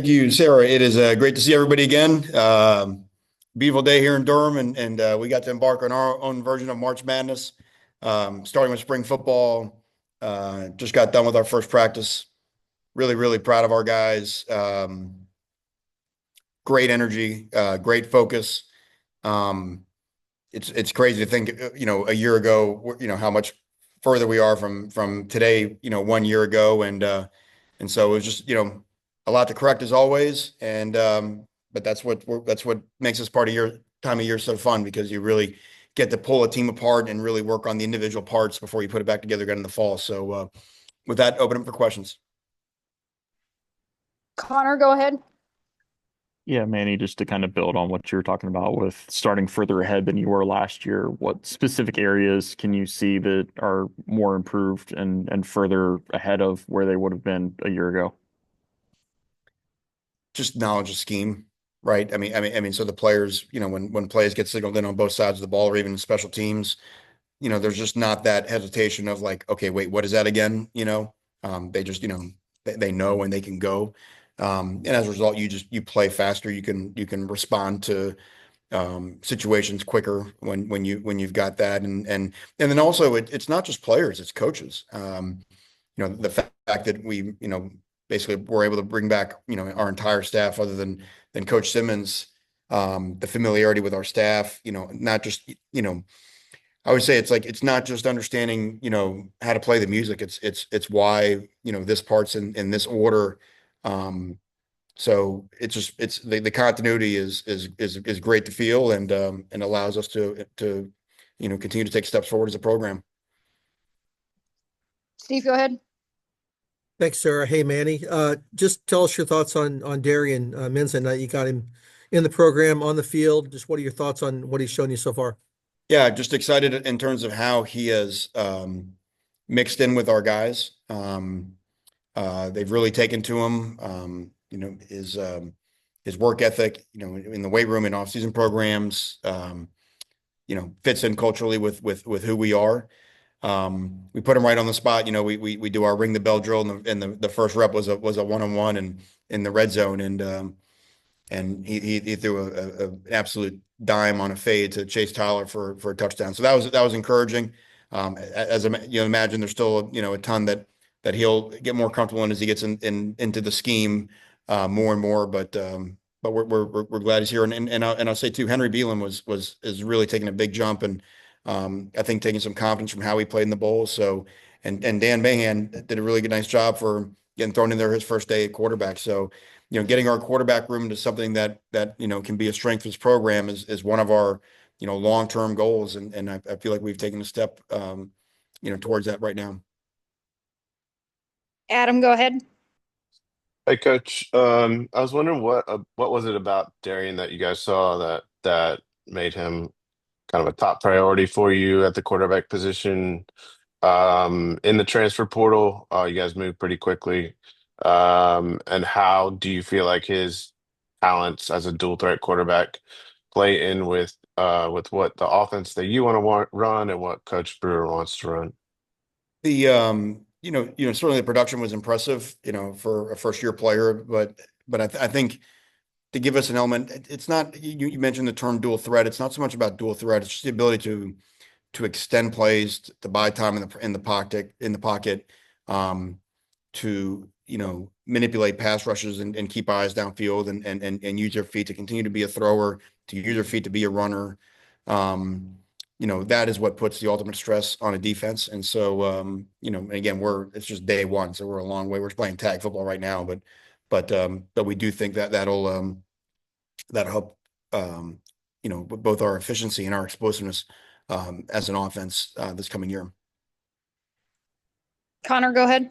Thank you, Sarah. It is great to see everybody again. Beautiful day here in Durham, and we got to embark on our own version of March Madness, starting with spring football. Just got done with our first practice. Really, really proud of our guys. Great energy, great focus. Um, it's crazy to think, a year ago, how much further we are from today, 1 year ago, and so it was just, a lot to correct as always, and but that's what makes this part of your time of year so fun because you really get to pull a team apart and really work on the individual parts before you put it back together again in the fall. So with that, open up for questions. Connor, go ahead. Yeah, Manny, just to kind of build on what you were talking about with starting further ahead than you were last year, what specific areas can you see that are more improved and further ahead of where they would have been a year ago? Just knowledge of scheme, right? I mean, so the players, when plays get signaled in on both sides of the ball or even in special teams, there's just not that hesitation of like, okay, wait, what is that again? They just, they know and they can go. And as a result, you play faster. You can respond to situations quicker when you've got that. And then also it's not just players, it's coaches. The fact that we, basically we're able to bring back, our entire staff other than Coach Simmons, the familiarity with our staff, not just, I would say it's like it's not just understanding, how to play the music. It's why, this part's in this order. So it's the continuity is great to feel and allows us to continue to take steps forward as a program. Steve, go ahead. Thanks, Sarah. Hey, Manny. Just tell us your thoughts on Darian Mensah. Now you got him in the program on the field. Just what are your thoughts on what he's shown you so far? Yeah, just excited in terms of how he has mixed in with our guys. They've really taken to him. His work ethic, in the weight room and off-season programs, fits in culturally with who we are. We put him right on the spot. We do our ring the bell drill, and the first rep was a one-on-one and in the red zone, and he threw an absolute dime on a fade to Chase Tyler for a touchdown. So that was encouraging. As you imagine, there's still a ton that he'll get more comfortable in as he gets into the scheme more and more. But we're glad he's here. And I'll say too, Henry Beelan is really taking a big jump, and I think taking some confidence from how he played in the bowl. So and Dan Mahan did a really good nice job for getting thrown in there his first day at quarterback. So getting our quarterback room to something that can be a strength of this program is one of our long-term goals, and I feel like we've taken a step towards that right now. Adam, go ahead. Hey, Coach. I was wondering what was it about Darian that you guys saw that made him kind of a top priority for you at the quarterback position in the transfer portal? You guys moved pretty quickly. And how do you feel like his talents as a dual threat quarterback play in with what the offense that you want to run and what Coach Brewer wants to run? The certainly the production was impressive, for a first year player, but I think to give us an element, it's not, you mentioned the term dual threat. It's not so much about dual threat. It's just the ability to extend plays, to buy time in the pocket, to manipulate pass rushes and keep eyes downfield and use your feet to continue to be a thrower, to use your feet to be a runner. That is what puts the ultimate stress on a defense. And so, again, it's just day one, so we're a long way. We're playing tag football right now, but we do think that'll help, both our efficiency and our explosiveness as an offense this coming year. Connor, go ahead.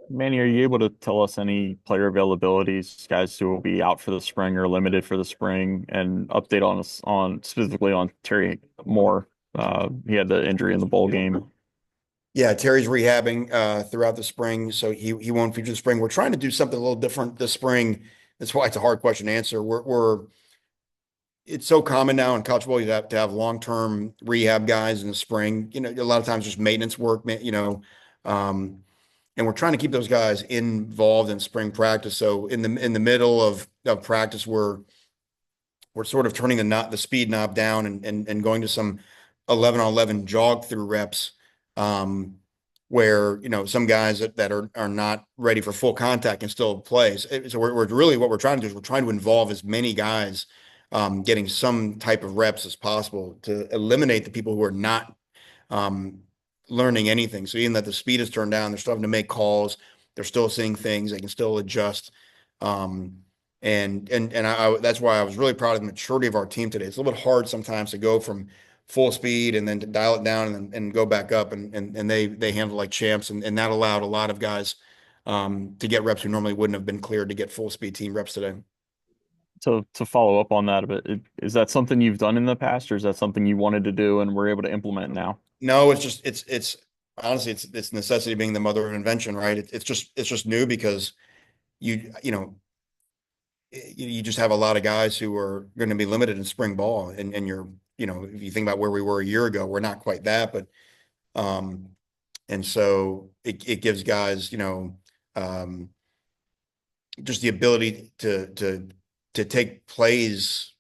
Manny, are you able to tell us any player availabilities, guys who will be out for the spring or limited for the spring, and update on us on specifically on Terry Moore? He had the injury in the bowl game. Yeah, Terry's rehabbing throughout the spring, so he won't feature the spring. We're trying to do something a little different this spring. That's why it's a hard question to answer. It's so common now in college football you have to have long-term rehab guys in the spring. A lot of times just maintenance work, and we're trying to keep those guys involved in spring practice. So in the middle of practice, we're sort of turning the speed knob down and going to some 11 on 11 jog through reps, where, some guys that are not ready for full contact can still play. So we're really, what we're trying to do is we're trying to involve as many guys, getting some type of reps as possible to eliminate the people who are not, um, learning anything. So even that the speed is turned down, they're still having to make calls. They're still seeing things. They can still adjust. And that's why I was really proud of the maturity of our team today. It's a little bit hard sometimes to go from full speed and then to dial it down and go back up, and they handle like champs, and that allowed a lot of guys, to get reps who normally wouldn't have been cleared to get full speed team reps today. To follow up on that a bit, is that something you've done in the past, or is that something you wanted to do and we're able to implement now? No, it's honestly, it's necessity being the mother of invention, right? It's just new because you just have a lot of guys who are going to be limited in spring ball, and if you think about where we were a year ago, we're not quite that, but um and so it gives guys, just the ability to take plays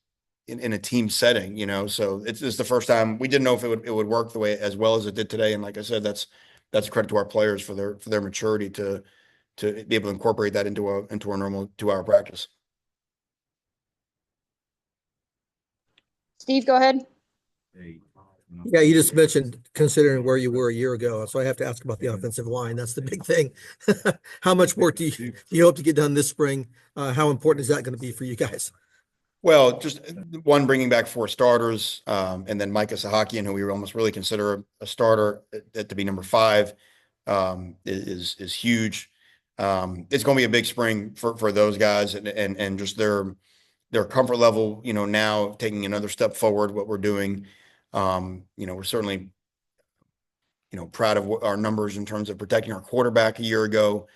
in a team setting, so it's the first time. We didn't know if it would work the way as well as it did today, and like I said, that's a credit to our players for their maturity to be able to incorporate that into our normal 2-hour practice. Steve, go ahead. Yeah, you just mentioned considering where you were a year ago, so I have to ask about the offensive line. That's the big thing. How much work do you hope to get done this spring? How important is that going to be for you guys? Well, just one, bringing back 4 starters, and then Micah Sahakian, who we would almost really consider a starter to be number 5, is huge. It's going to be a big spring for those guys, and just their comfort level, now taking another step forward, what we're doing. We're certainly, proud of our numbers in terms of protecting our quarterback a year ago.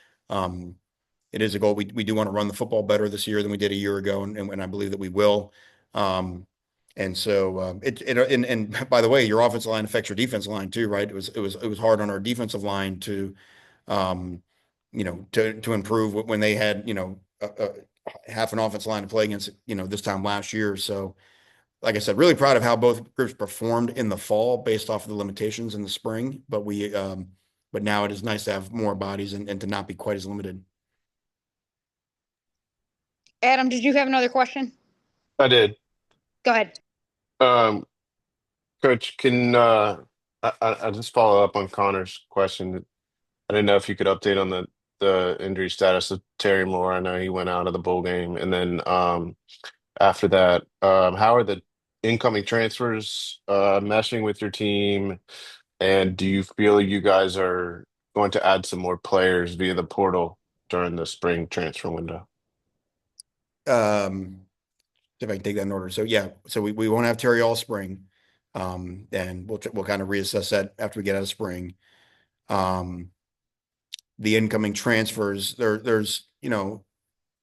It is a goal. We do want to run the football better this year than we did a year ago, and I believe that we will. And so and by the way, your offensive line affects your defensive line too, right? It was hard on our defensive line to to improve when they had half an offensive line to play against this time last year. So like I said, really proud of how both groups performed in the fall based off of the limitations in the spring. But but now it is nice to have more bodies and to not be quite as limited. Adam, did you have another question? I did. Go ahead. Um, Coach, can I just follow up on Connor's question? I didn't know if you could update on the injury status of Terry Moore. I know he went out of the bowl game, and then after that, how are the incoming transfers meshing with your team? And do you feel you guys are going to add some more players via the portal during the spring transfer window? If I can take that in order. So yeah, so we won't have Terry all spring. And we'll kind of reassess that after we get out of spring. The incoming transfers, there's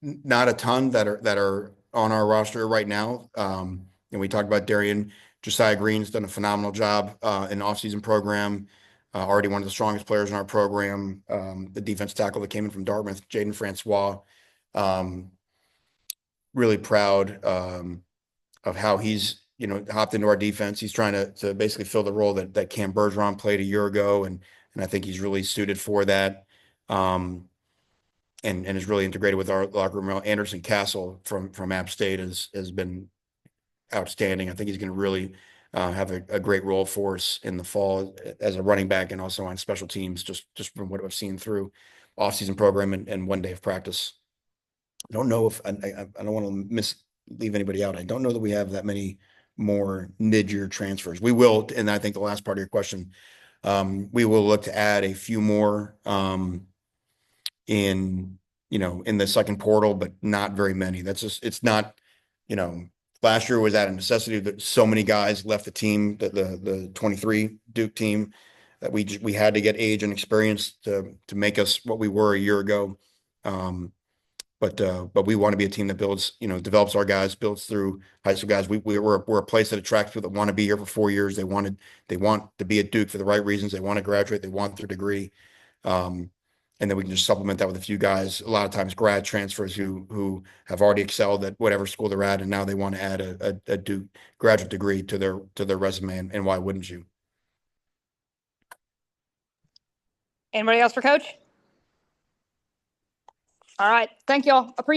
not a ton that are on our roster right now. And we talked about Darian. Josiah Green's done a phenomenal job in the offseason program. Already one of the strongest players in our program. The defense tackle that came in from Dartmouth, Jaden Francois. Really proud of how he's hopped into our defense. He's trying to basically fill the role that Cam Bergeron played a year ago, and I think he's really suited for that. And is really integrated with our locker room. Anderson Castle from App State has been outstanding. I think he's going to really have a great role for us in the fall as a running back and also on special teams, just from what I've seen through offseason program and one day of practice. I don't know if I don't want to leave anybody out. I don't know that we have that many more mid-year transfers. We will, and I think the last part of your question, we will look to add a few more in the second portal, but not very many. That's just, it's not, last year was at a necessity that so many guys left the team, the 23 Duke team, that we had to get age and experience to make us what we were a year ago. But we want to be a team that builds, develops our guys, builds through high school guys. We're a place that attracts people that want to be here for 4 years. They want to be at Duke for the right reasons. They want to graduate. They want their degree. And then we can just supplement that with a few guys, a lot of times grad transfers who have already excelled at whatever school they're at, and now they want to add a graduate degree to their resume, and why wouldn't you? Anybody else for Coach? All right. Thank y'all. Appreciate